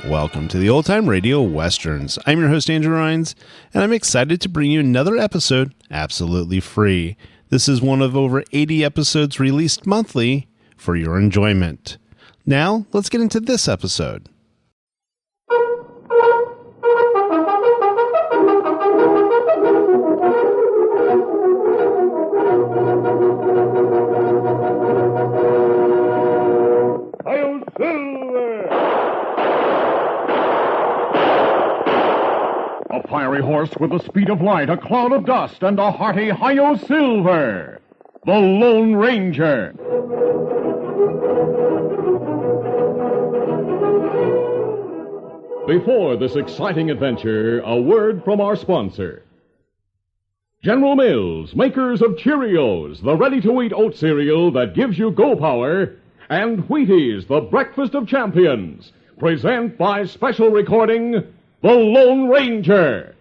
Welcome to the Old Time Radio Westerns. I'm your host, Andrew Rhynes, and I'm excited to bring you another episode absolutely free. This is one of over 80 episodes released monthly for your enjoyment. Now, let's get into this episode. A fiery horse with the speed of light, a cloud of dust, and a hearty Hi-Yo Silver, the Lone Ranger. Before this exciting adventure, a word from our sponsor. General Mills, makers of Cheerios, the ready-to-eat oat cereal that gives you go power, and Wheaties, the breakfast of champions, present by special recording, The Lone Ranger.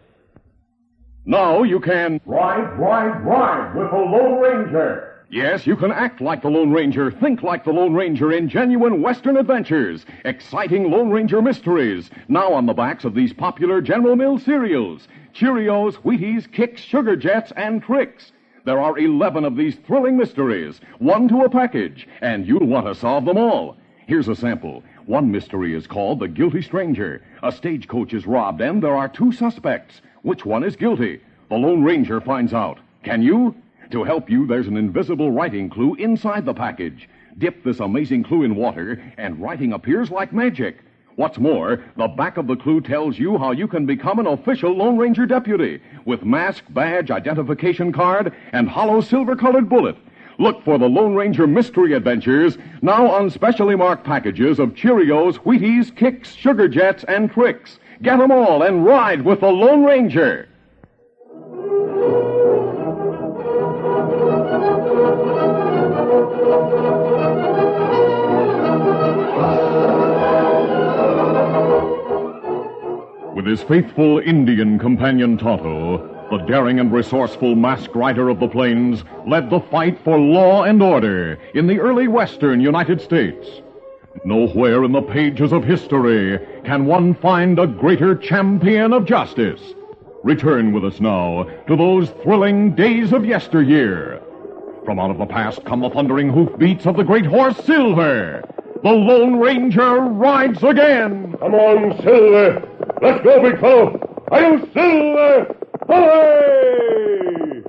Now you can ride with the Lone Ranger. Yes, you can act like the Lone Ranger, think like the Lone Ranger in genuine Western adventures, exciting Lone Ranger mysteries, now on the backs of these popular General Mills cereals, Cheerios, Wheaties, Kicks, Sugar Jets, and Tricks. There are 11 of these thrilling mysteries, one to a package, and you'll want to solve them all. Here's a sample. One mystery is called The Guilty Stranger. A stagecoach is robbed, and there are two suspects. Which one is guilty? The Lone Ranger finds out. Can you? To help you, there's an invisible writing clue inside the package. Dip this amazing clue in water, and writing appears like magic. What's more, the back of the clue tells you how you can become an official Lone Ranger deputy with mask, badge, identification card, and hollow silver-colored bullet. Look for the Lone Ranger Mystery Adventures now on specially marked packages of Cheerios, Wheaties, Kicks, Sugar Jets, and Tricks. Get them all and ride with the Lone Ranger. With his faithful Indian companion Tonto, the daring and resourceful masked rider of the plains led the fight for law and order in the early western United States. Nowhere in the pages of history can one find a greater champion of justice. Return with us now to those thrilling days of yesteryear. From out of the past come the thundering hoofbeats of the great horse Silver. The Lone Ranger rides again. Come on, Silver. Let's go, big fellow. Hi-yo, Silver! Hooray!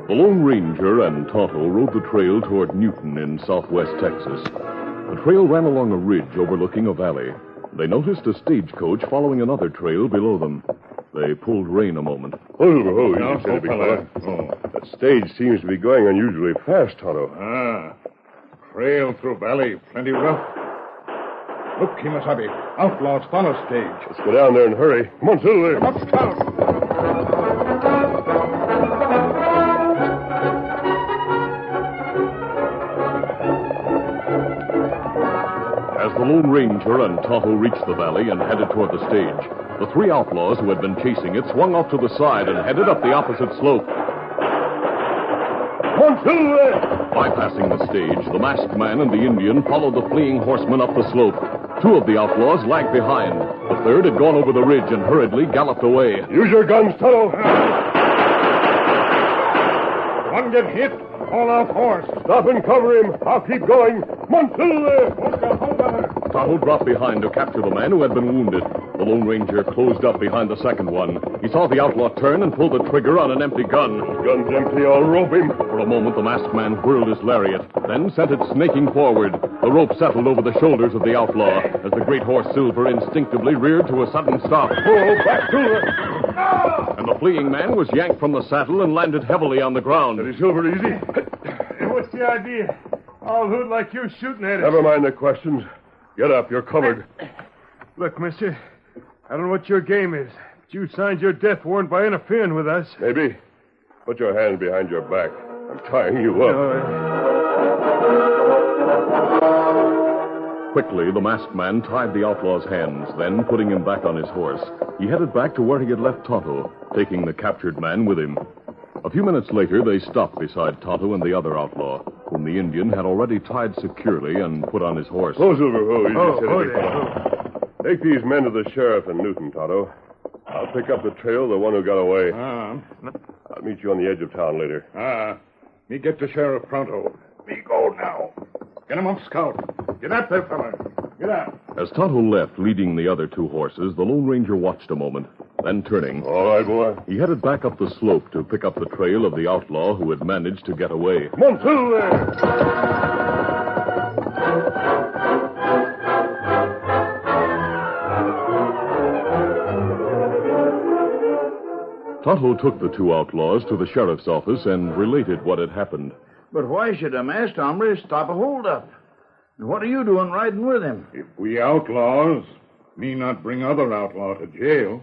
The Lone Ranger and Tonto rode the trail toward Newton in southwest Texas. The trail ran along a ridge overlooking a valley. They noticed a stagecoach following another trail below them. They pulled rein a moment. Easy, big fella. That stage seems to be going unusually fast, Tonto. Trail through valley, plenty rough. Look, Kimasabi, outlaws on a stage. Let's go down there and hurry. Come on, Silver. Up, Scout. As the Lone Ranger and Tonto reached the valley and headed toward the stage, the three outlaws who had been chasing it swung off to the side and headed up the opposite slope. Come on, Silver! Bypassing the stage, the masked man and the Indian followed the fleeing horseman up the slope. Two of the outlaws lagged behind. The third had gone over the ridge and hurriedly galloped away. Use your guns, Tonto. One get hit, fall off horse. Stop and cover him. I'll keep going. Come on, Silver! Hold on. Tonto dropped behind to capture the man who had been wounded. The Lone Ranger closed up behind the second one. He saw the outlaw turn and pull the trigger on an empty gun. Gun's empty. I'll rope him. For a moment, the masked man whirled his lariat, then sent it snaking forward. The rope settled over the shoulders of the outlaw as the great horse Silver instinctively reared to a sudden stop. Oh, back, Silver! And the fleeing man was yanked from the saddle and landed heavily on the ground. Steady, Silver, easy. What's the idea? All who'd like you shooting at us. Never mind the questions. Get up. You're covered. Look, mister, I don't know what your game is, but you signed your death warrant by interfering with us. Maybe. Put your hands behind your back. I'm tying you up. Quickly, the masked man tied the outlaw's hands. Then, putting him back on his horse, he headed back to where he had left Tonto, taking the captured man with him. A few minutes later, they stopped beside Tonto and the other outlaw, whom the Indian had already tied securely and put on his horse. Oh, Silver. Take these men to the sheriff in Newton, Tonto. I'll pick up the trail of the one who got away. I'll meet you on the edge of town later. Me get the sheriff pronto. Me go now. Get him up, Scout. Get up there, fella. Get up. As Tonto left, leading the other two horses, the Lone Ranger watched a moment. Then turning, All right, boy. he headed back up the slope to pick up the trail of the outlaw who had managed to get away. Come on, through there. Tonto took the two outlaws to the sheriff's office and related what had happened. But why should a masked hombre stop a holdup? And what are you doing riding with him? If we outlaws, me not bring other outlaw to jail.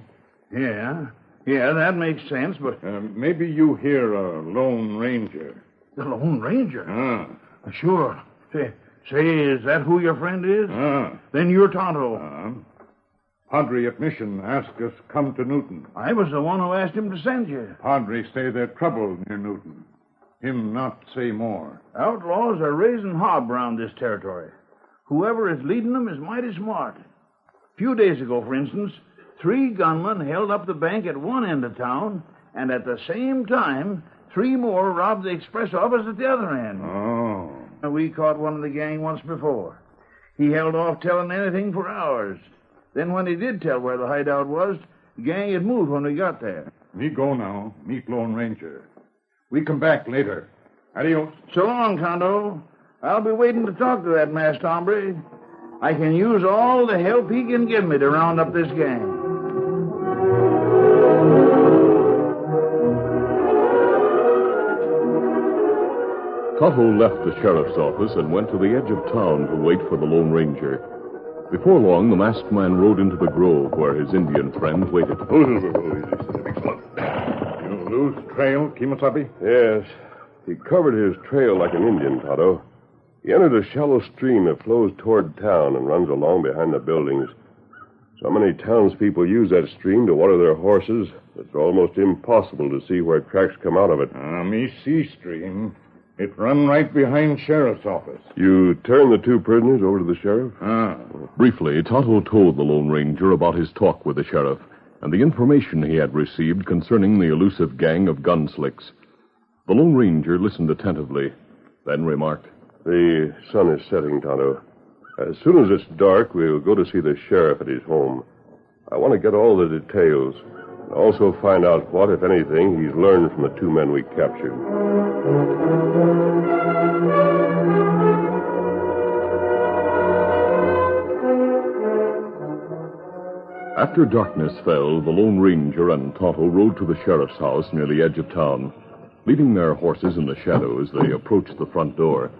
Yeah, that makes sense, but... Maybe you hear a Lone Ranger. The Lone Ranger? Sure. Say, is that who your friend is? Then you're Tonto. Padre at mission asked us come to Newton. I was the one who asked him to send you. Padre say they're trouble near Newton. Him not say more. Outlaws are raising hob around this territory. Whoever is leading them is mighty smart. A few days ago, for instance, 3 gunmen held up the bank at one end of town, and at the same time, 3 more robbed the express office at the other end. We caught one of the gang once before. He held off telling anything for hours. Then when he did tell where the hideout was, the gang had moved when we got there. Me go now, meet Lone Ranger. We come back later. Adios. So long, Tonto. I'll be waiting to talk to that masked hombre. I can use all the help he can give me to round up this gang. Tonto left the sheriff's office and went to the edge of town to wait for the Lone Ranger. Before long, the masked man rode into the grove where his Indian friend waited. You lose trail, Kimasabi? Yes. He covered his trail like an Indian, Tonto. He entered a shallow stream that flows toward town and runs along behind the buildings. So many townspeople use that stream to water their horses, it's almost impossible to see where tracks come out of it. Me see stream. It run right behind sheriff's office. You turned the 2 prisoners over to the sheriff? Briefly, Tonto told the Lone Ranger about his talk with the sheriff and the information he had received concerning the elusive gang of gunslicks. The Lone Ranger listened attentively, then remarked, The sun is setting, Tonto. As soon as it's dark, we'll go to see the sheriff at his home. I want to get all the details, and also find out what, if anything, he's learned from the 2 men we captured. After darkness fell, the Lone Ranger and Tonto rode to the sheriff's house near the edge of town. Leaving their horses in the shadows, they approached the front door.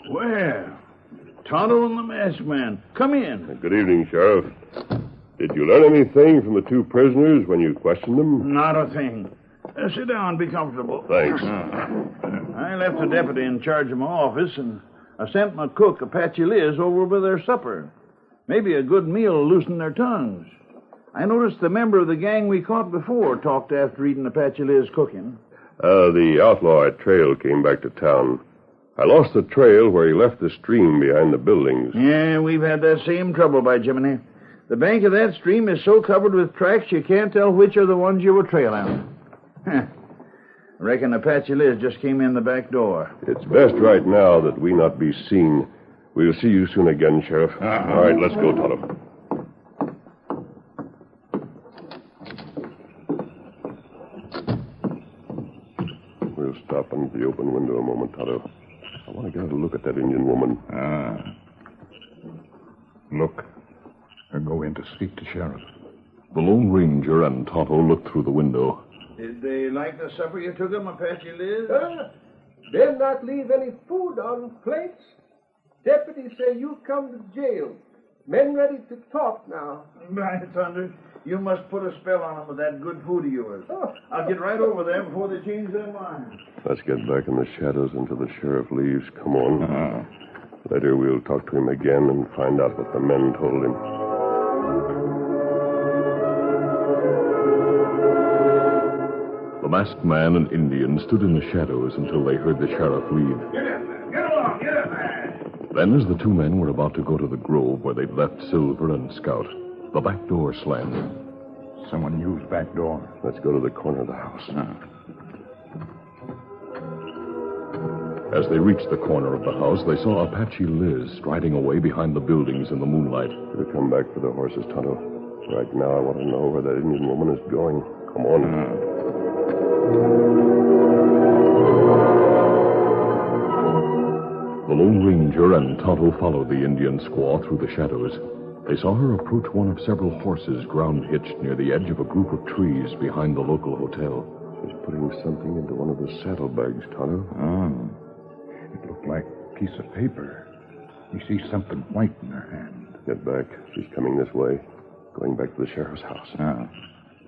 Well, Tonto and the masked man. Come in. Good evening, Sheriff. Did you learn anything from the 2 prisoners when you questioned them? Not a thing. Sit down, be comfortable. Thanks. I left the deputy in charge of my office, and I sent my cook, Apache Liz, over with their supper. Maybe a good meal will loosen their tongues. I noticed the member of the gang we caught before talked after eating Apache Liz cooking. The outlaw at trail came back to town. I lost the trail where he left the stream behind the buildings. Yeah, we've had that same trouble, by Jiminy. The bank of that stream is so covered with tracks you can't tell which are the ones you were trailing. Reckon Apache Liz just came in the back door. It's best right now that we not be seen. We'll see you soon again, Sheriff. All right, let's go, Tonto. We'll stop under the open window a moment, Tonto. I want to get a look at that Indian woman. Look. I go in to speak to Sheriff. The Lone Ranger and Tonto looked through the window. Did they like the supper you took them, Apache Liz? They'll not leave any food on plates. Deputy say you come to jail. Men ready to talk now. Right, Thunder. You must put a spell on them with that good food of yours. I'll get right over there before they change their minds. Let's get back in the shadows until the sheriff leaves. Come on. Later we'll talk to him again and find out what the men told him. The masked man and Indian stood in the shadows until they heard the sheriff leave. Get in there. Get along. Get in there. Then, as the two men were about to go to the grove where they'd left Silver and Scout, the back door slammed. Someone used back door. Let's go to the corner of the house. As they reached the corner of the house, they saw Apache Liz striding away behind the buildings in the moonlight. We'll come back for the horses, Tonto. Right now, I want to know where that Indian woman is going. Come on. The Lone Ranger and Tonto followed the Indian squaw through the shadows. They saw her approach one of several horses ground-hitched near the edge of a group of trees behind the local hotel. She's putting something into one of the saddlebags, Tonto. It looked like a piece of paper. You see something white in her hand. Get back. She's coming this way. Going back to the sheriff's house.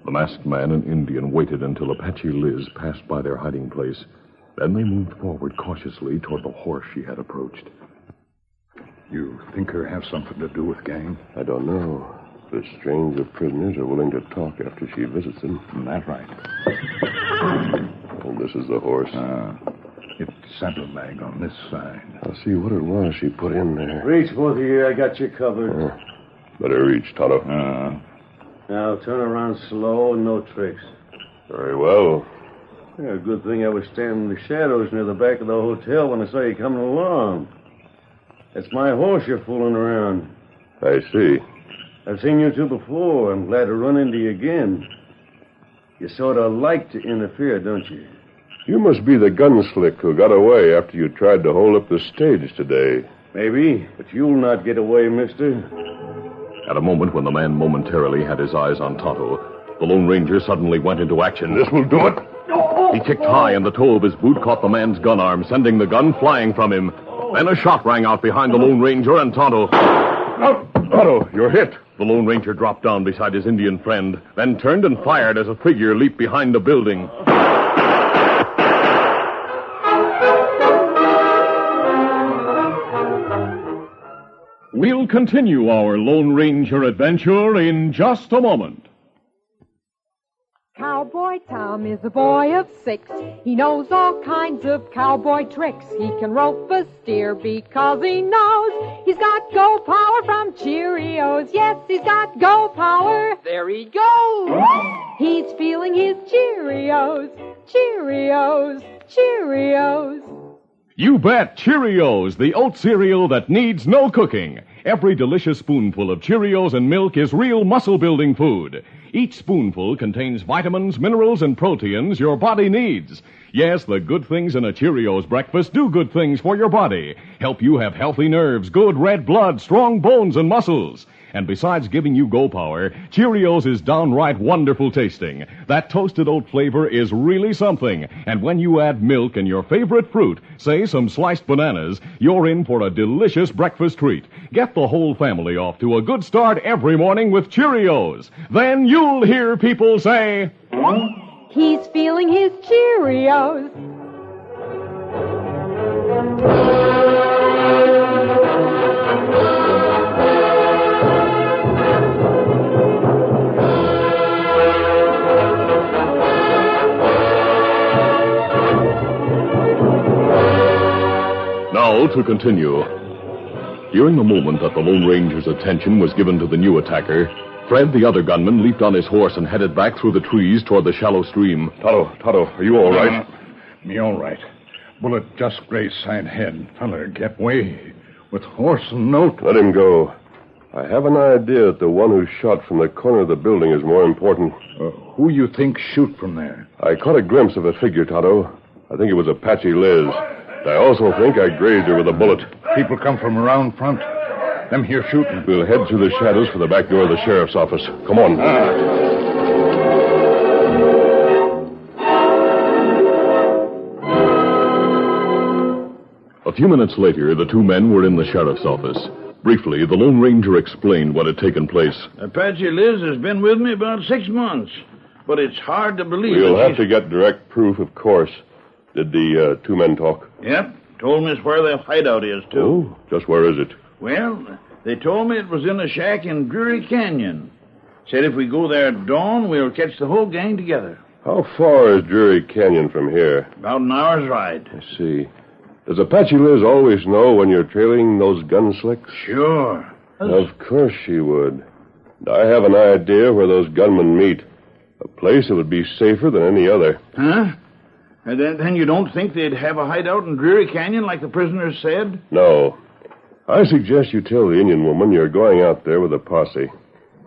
The masked man and Indian waited until Apache Liz passed by their hiding place. Then they moved forward cautiously toward the horse she had approached. You think her have something to do with gang? I don't know. But it's strange the prisoners are willing to talk after she visits them. That's right. Oh, this is the horse. It's saddlebag on this side. I'll see what it was she put in there. Reach, both of you. I got you covered. Better reach, Tonto. Now, turn around slow and no tricks. Very well. Yeah, good thing I was standing in the shadows near the back of the hotel when I saw you coming along. That's my horse you're fooling around. I see. I've seen you two before. I'm glad to run into you again. You sort of like to interfere, don't you? You must be the gunslick who got away after you tried to hold up the stage today. Maybe, but you'll not get away, mister. At a moment when the man momentarily had his eyes on Tonto, the Lone Ranger suddenly went into action. This will do it. He kicked high, and the toe of his boot caught the man's gun arm, sending the gun flying from him. Then a shot rang out behind the Lone Ranger and Tonto. Tonto, you're hit. The Lone Ranger dropped down beside his Indian friend, then turned and fired as a figure leaped behind a building. We'll continue our Lone Ranger adventure in just a moment. Cowboy Tom is a boy of 6. He knows all kinds of cowboy tricks. He can rope a steer because he knows he's got go power from Cheerios. Yes, he's got go power. There he goes. He's feeling his Cheerios. Cheerios. Cheerios. You bet, Cheerios, the oat cereal that needs no cooking. Every delicious spoonful of Cheerios and milk is real muscle-building food. Each spoonful contains vitamins, minerals, and proteins your body needs. Yes, the good things in a Cheerios breakfast do good things for your body. Help you have healthy nerves, good red blood, strong bones, and muscles. And besides giving you go power, Cheerios is downright wonderful tasting. That toasted oat flavor is really something. And when you add milk and your favorite fruit, say some sliced bananas, you're in for a delicious breakfast treat. Get the whole family off to a good start every morning with Cheerios. Then you'll hear people say, he's feeling his Cheerios. Now to continue. During the moment that the Lone Ranger's attention was given to the new attacker, Fred, the other gunman, leaped on his horse and headed back through the trees toward the shallow stream. Tonto, are you all right? Me all right. Bullet just grazed side head. Feller get way with horse and note. Let him go. I have an idea that the one who shot from the corner of the building is more important. Who you think shoot from there? I caught a glimpse of a figure, Tonto. I think it was Apache Liz. I also think I grazed her with a bullet. People come from around front. Them here shooting. We'll head through the shadows for the back door of the sheriff's office. Come on. A few minutes later, the two men were in the sheriff's office. Briefly, the Lone Ranger explained what had taken place. Apache Liz has been with me about 6 months, but it's hard to believe. We'll have to get direct proof, of course. Did the two men talk? Yep. Told me it's where their hideout is, too. Oh, just where is it? Well, they told me it was in a shack in Drury Canyon. Said if we go there at dawn, we'll catch the whole gang together. How far is Drury Canyon from here? About an hour's ride. I see. Does Apache Liz always know when you're trailing those gun slicks? Sure. Of course she would. I have an idea where those gunmen meet. A place that would be safer than any other. Huh? And then you don't think they'd have a hideout in Drury Canyon like the prisoners said? No. I suggest you tell the Indian woman you're going out there with a posse.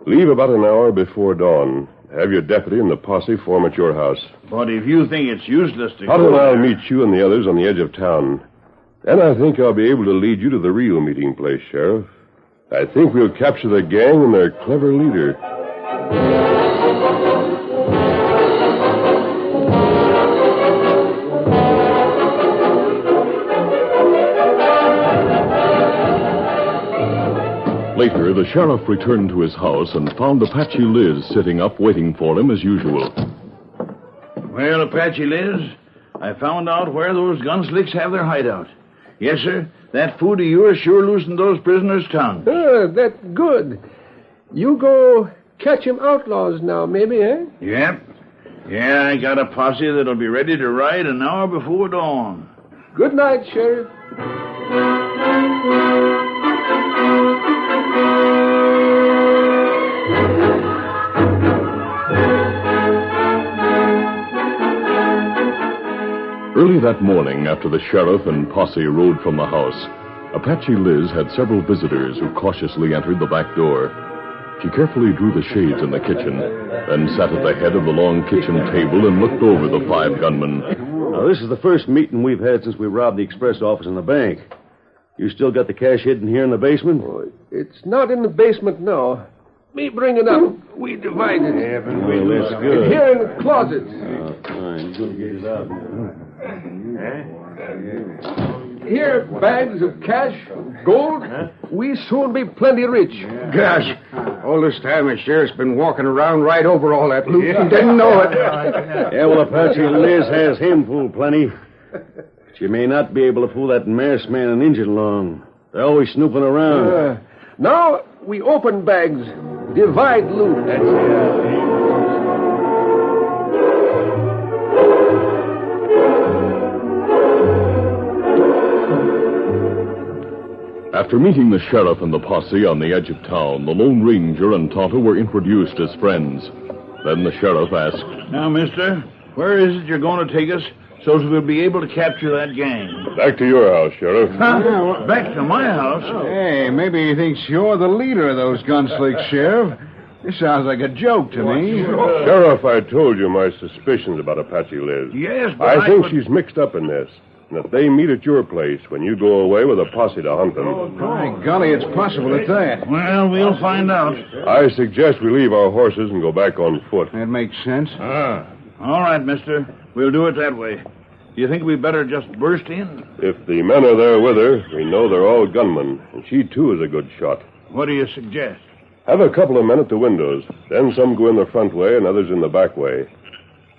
Leave about an hour before dawn. Have your deputy and the posse form at your house. But if you think it's useless to Todd go and I'll there... meet you and the others on the edge of town. Then I think I'll be able to lead you to the real meeting place, Sheriff. I think we'll capture the gang and their clever leader. Later, the sheriff returned to his house and found Apache Liz sitting up waiting for him as usual. Well, Apache Liz, I found out where those gunslicks have their hideout. Yes, sir. That food of yours sure loosened those prisoners' tongues. That's good. You go catch 'em outlaws now, maybe, eh? Yep. Yeah, I got a posse that'll be ready to ride an hour before dawn. Good night, Sheriff. Early that morning, after the sheriff and posse rode from the house, Apache Liz had several visitors who cautiously entered the back door. She carefully drew the shades in the kitchen, then sat at the head of the long kitchen table and looked over the 5 gunmen. Now, this is the first meeting we've had since we robbed the express office and the bank. You still got the cash hidden here in the basement? Oh, it's not in the basement now. Me bring it up. We divide it. Well, that's good. Here in the closet. Oh, fine. You're going to get it out now. Here, bags of cash, gold. We soon be plenty rich. Gosh, all this time the sheriff's been walking around right over all that loot and didn't know it. Yeah, well, Apache Liz has him fooled plenty. But you may not be able to fool that masked man and Injun along. They're always snooping around. Now we open bags, divide loot. That's it. After meeting the sheriff and the posse on the edge of town, the Lone Ranger and Tonto were introduced as friends. Then the sheriff asked, Now, mister, where is it you're going to take us so as we'll be able to capture that gang? Back to your house, Sheriff. Huh? Back to my house? Hey, maybe he thinks you're the leader of those gunslicks, Sheriff. This sounds like a joke to me. Sheriff, I told you my suspicions about Apache Liz. Yes, but I think she's mixed up in this. And if they meet at your place when you go away with a posse to hunt them... My golly, it's possible at that. Well, we'll find out. I suggest we leave our horses and go back on foot. That makes sense. All right, mister. We'll do it that way. Do you think we better just burst in? If the men are there with her, we know they're all gunmen, and she, too, is a good shot. What do you suggest? Have a couple of men at the windows. Then some go in the front way and others in the back way.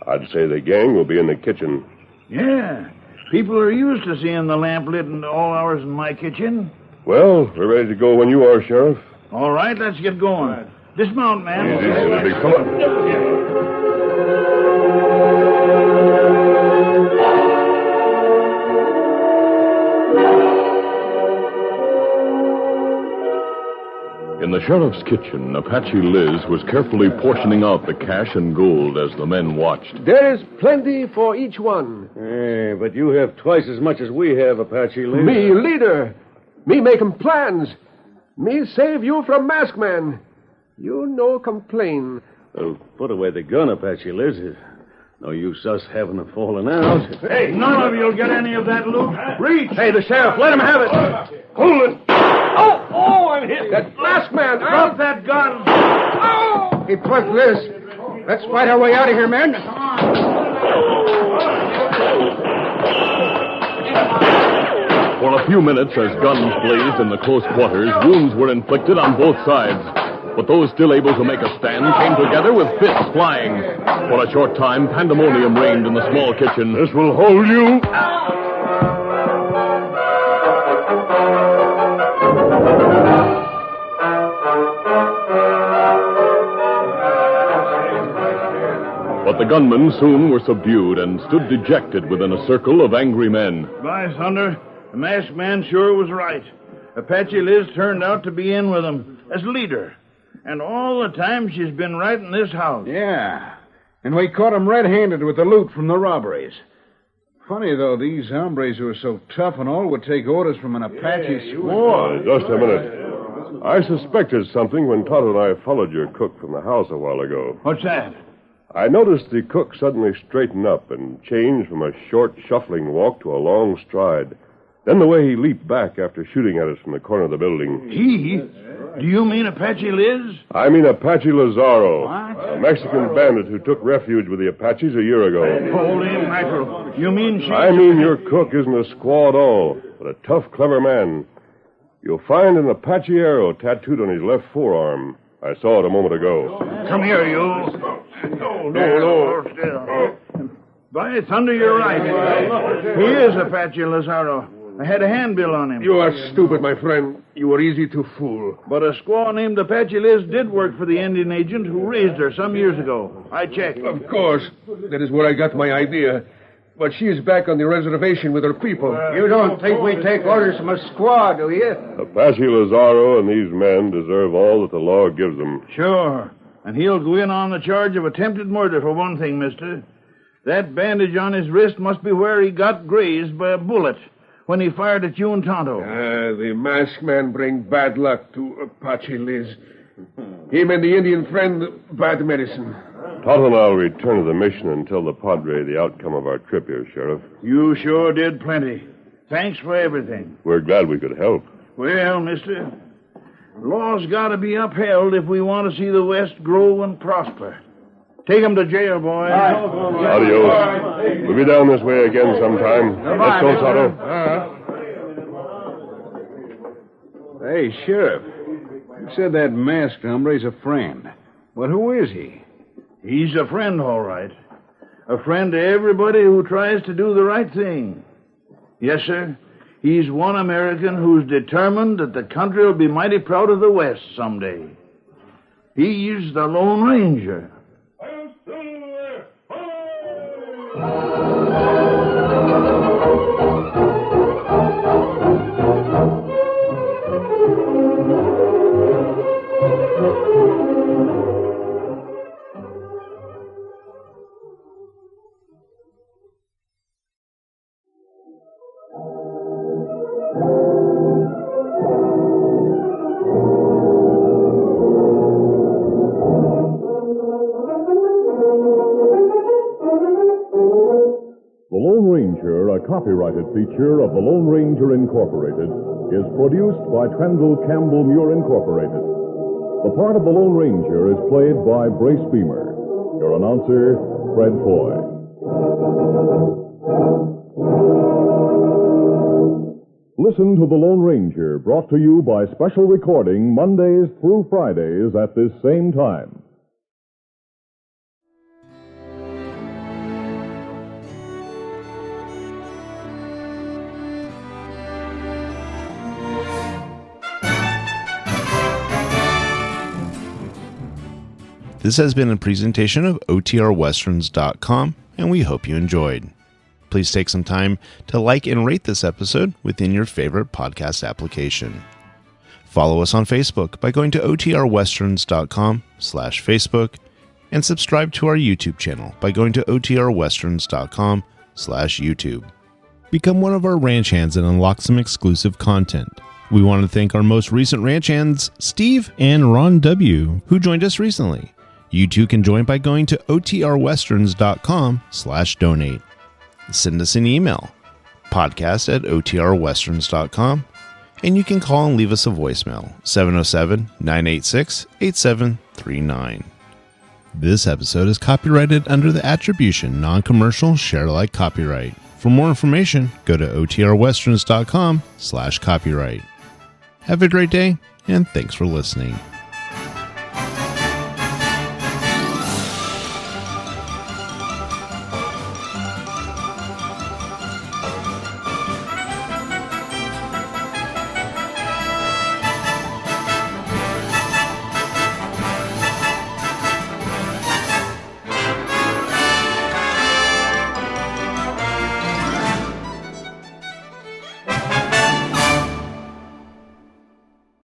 I'd say the gang will be in the kitchen. Yeah. People are used to seeing the lamp lit in all hours in my kitchen. Well, we're ready to go when you are, Sheriff. All right, let's get going. Dismount, man. Easy, big fella. In the sheriff's kitchen, Apache Liz was carefully portioning out the cash and gold as the men watched. There is plenty for each one. Hey, but you have twice as much as we have, Apache Liz. Me leader. Me making plans. Me save you from masked man. You no complain. Well, put away the gun, Apache Liz. No use us having a falling out. Hey, none of you'll get any of that loot. Reach! Hey, the sheriff, let him have it. Hold it. Oh, I'm hit. That masked man. Drop that gun. Oh! Hey, plus this. Let's fight our way out of here, men. For a few minutes, as guns blazed in the close quarters, wounds were inflicted on both sides. But those still able to make a stand came together with fists flying. For a short time, pandemonium reigned in the small kitchen. This will hold you. But the gunmen soon were subdued and stood dejected within a circle of angry men. By thunder, the masked man sure was right. Apache Liz turned out to be in with them as leader. And all the time she's been right in this house. Yeah. And we caught him red-handed with the loot from the robberies. Funny, though, these hombres who are so tough and all would take orders from an Apache squaw. Just a minute. I suspected something when Todd and I followed your cook from the house a while ago. What's that? I noticed the cook suddenly straighten up and change from a short, shuffling walk to a long stride. Then the way he leaped back after shooting at us from the corner of the building. He? Do you mean Apache Liz? I mean Apache Lazaro. What? A Mexican bandit who took refuge with the Apaches a year ago. Holy mackerel. You mean she... I mean your cook isn't a squaw at all, but a tough, clever man. You'll find an Apache arrow tattooed on his left forearm. I saw it a moment ago. Come here, you. No. Still. By thunder, you're right. He is Apache Lazaro. I had a handbill on him. You are stupid, my friend. You were easy to fool. But a squaw named Apache Liz did work for the Indian agent who raised her some years ago. I checked. Of course. That is where I got my idea. But she is back on the reservation with her people. You don't think we take orders from a squaw, do you? Apache Lazaro and these men deserve all that the law gives them. Sure. And he'll go in on the charge of attempted murder for one thing, mister. That bandage on his wrist must be where he got grazed by a bullet when he fired at you and Tonto. The masked man bring bad luck to Apache Liz. Him and the Indian friend, bad medicine. Todd and I'll return to the mission and tell the Padre the outcome of our trip here, Sheriff. You sure did plenty. Thanks for everything. We're glad we could help. Well, mister, law's got to be upheld if we want to see the West grow and prosper. Take him to jail, boy. Adios. We'll be down this way again sometime. Let's go, Tonto. Hey, Sheriff. You said that masked hombre's a friend. But who is he? He's a friend, all right. A friend to everybody who tries to do the right thing. Yes, sir. He's one American who's determined that the country will be mighty proud of the West someday. He's the Lone Ranger. Copyrighted feature of the Lone Ranger Incorporated is produced by Trendle Campbell Muir Incorporated. The part of the Lone Ranger is played by Brace Beemer. Your announcer, Fred Foy. Listen to the Lone Ranger, brought to you by special recording Mondays through Fridays at this same time. This has been a presentation of OTRWesterns.com, and we hope you enjoyed. Please take some time to like and rate this episode within your favorite podcast application. Follow us on Facebook by going to OTRWesterns.com/Facebook, and subscribe to our YouTube channel by going to OTRWesterns.com/YouTube. Become one of our ranch hands and unlock some exclusive content. We want to thank our most recent ranch hands, Steve and Ron W., who joined us recently. You too can join by going to OTRWesterns.com/donate. Send us an email, podcast@OTRWesterns.com, and you can call and leave us a voicemail, 707-986-8739. This episode is copyrighted under the attribution, non-commercial, share-alike copyright. For more information, go to otrwesterns.com/copyright. Have a great day, and thanks for listening.